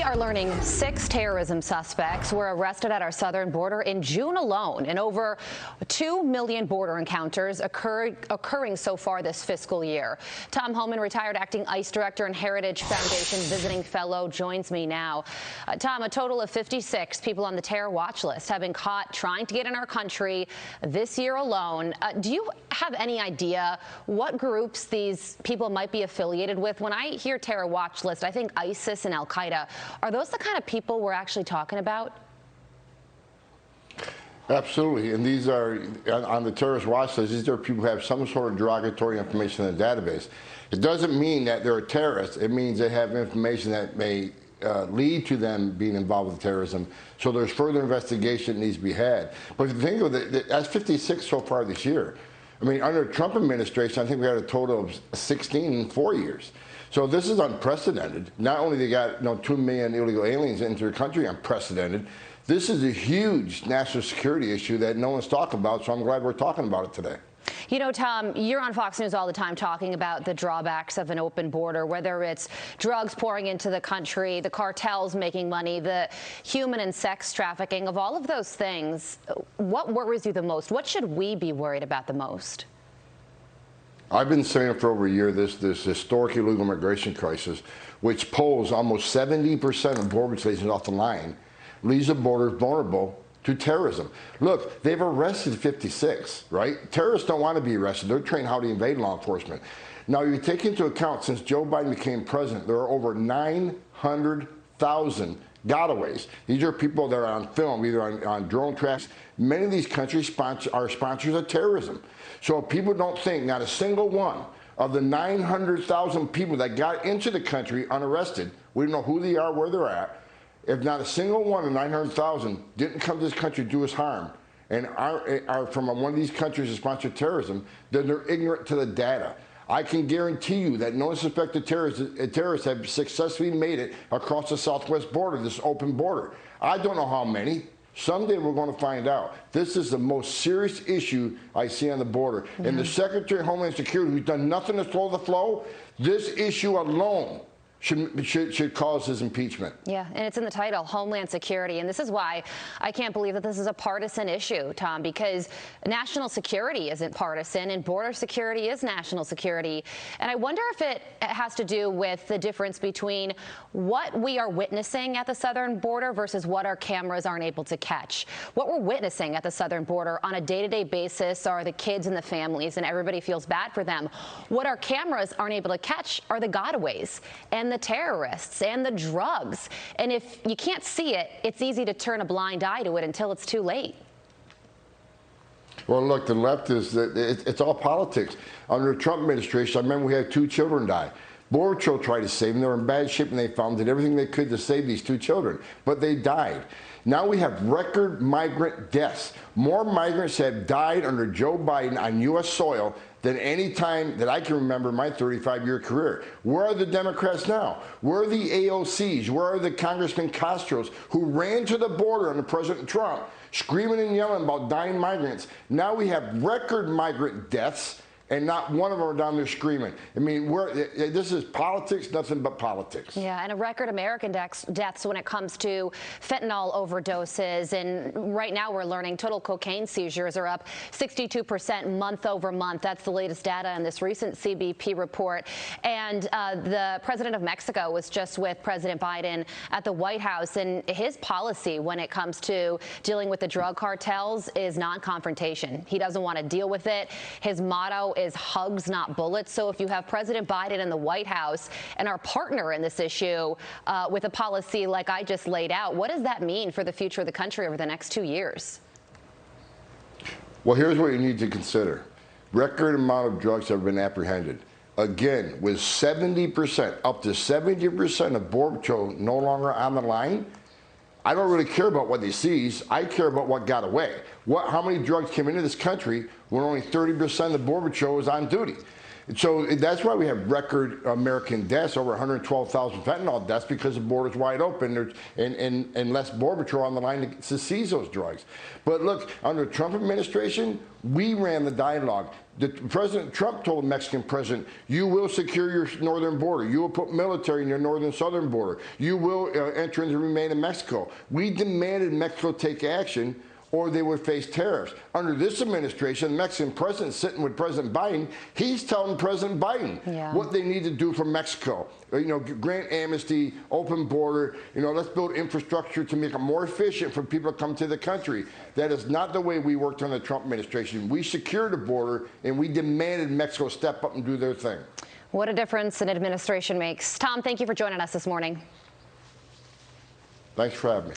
are learning 6 terrorism suspects were arrested at our southern border in June alone, and over 2 million border encounters occurring so far this fiscal year. Tom Homan, retired acting ICE director and Heritage Foundation visiting fellow, joins me now. Tom, a total of 56 people on the terror watch list have been caught trying to get in our country this year alone. Do you have any idea what groups these people might be affiliated with? When I hear terror watch list, I think ISIS and Al-Qaeda. Are those the kind of people we're actually talking about? Absolutely, and these are, on the terrorist watch list, these are people who have some sort of derogatory information in the database. It doesn't mean that they're terrorists. It means they have information that may lead to them being involved with terrorism. So there's further investigation that needs to be had. But if you think of it, that's 56 so far this year. I mean, under the Trump administration, I think we had a total of 16 in 4 years. So this is unprecedented. Not only they got 2 million illegal aliens into the country, unprecedented. This is a huge national security issue that no one's talking about, so I'm glad we're talking about it today. You know, Tom, you're on Fox News all the time talking about the drawbacks of an open border, whether it's drugs pouring into the country, the cartels making money, the human and sex trafficking. Of all of those things, what worries you the most? What should we be worried about the most? I've been saying for over a year this historic illegal immigration crisis, which pulls almost 70% of border stations off the line, leaves the border vulnerable to terrorism. Look, they've arrested 56, right? Terrorists don't want to be arrested. They're trained how to evade law enforcement. Now, you take into account, since Joe Biden became president, there are over 900,000 gotaways. These are people that are on film, either on drone tracks. Many of these countries are sponsors of terrorism. So if people don't think, not a single one of the 900,000 people that got into the country unarrested, we don't know who they are, where they're at, if not a single one of 900,000 didn't come to this country to do us harm and are from one of these countries that sponsor terrorism, then they're ignorant to the data. I can guarantee you that no suspected terrorists have successfully made it across the southwest border, this open border. I don't know how many. Someday we're going to find out. This is the most serious issue I see on the border. And the Secretary of Homeland Security, who's done nothing to slow the flow, this issue alone should cause his impeachment. Yeah, and it's in the title, Homeland Security. And this is why I can't believe that this is a partisan issue, Tom, because national security isn't partisan and border security is national security. And I wonder if it has to do with the difference between what we are witnessing at the southern border versus what our cameras aren't able to catch. What we're witnessing at the southern border on a day-to-day basis are the kids and the families, and everybody feels bad for them. What our cameras aren't able to catch are the gotaways and the terrorists and the drugs. And if you can't see it, it's easy to turn a blind eye to it until it's too late. Well, look, the left it's all politics. Under the Trump administration, I remember we had 2 children die. Border Patrol tried to save them. They were in bad shape, and they did everything they could to save these 2 children, but they died. Now we have record migrant deaths. More migrants have died under Joe Biden on U.S. soil than any time that I can remember in my 35-year career. Where are the Democrats now? Where are the AOCs? Where are the Congressman Castros who ran to the border under President Trump, screaming and yelling about dying migrants? Now we have record migrant deaths, and not one of them are down there screaming. I mean, this is politics, nothing but politics. Yeah, and a record American deaths when it comes to fentanyl overdoses. And right now we're learning total cocaine seizures are up 62% month over month. That's the latest data in this recent CBP report. And the president of Mexico was just with President Biden at the White House, and his policy when it comes to dealing with the drug cartels is non-confrontation. He doesn't want to deal with it. His motto is hugs, not bullets. So if you have President Biden in the White House and our partner in this issue with a policy like I just laid out, what does that mean for the future of the country over the next 2 years? Well, here's what you need to consider. Record amount of drugs have been apprehended. Again, with 70%, up to 70% of Border Patrol no longer on the line, I don't really care about what they seize. I care about what got away. How many drugs came into this country when only 30% of the Border Patrol was on duty? So that's why we have record American deaths, over 112,000 fentanyl deaths, because the border's wide open and less border patrol on the line to seize those drugs. But look, under the Trump administration, we ran the dialogue. President Trump told the Mexican president, you will secure your northern border. You will put military in your northern southern border. You will enter and remain in Mexico. We demanded Mexico take action, or they would face tariffs. Under this administration, the Mexican president sitting with President Biden, he's telling President Biden what they need to do for Mexico. Grant amnesty, open border, let's build infrastructure to make it more efficient for people to come to the country. That is not the way we worked on the Trump administration. We secured the border, and we demanded Mexico step up and do their thing. What a difference an administration makes. Tom, thank you for joining us this morning. Thanks for having me.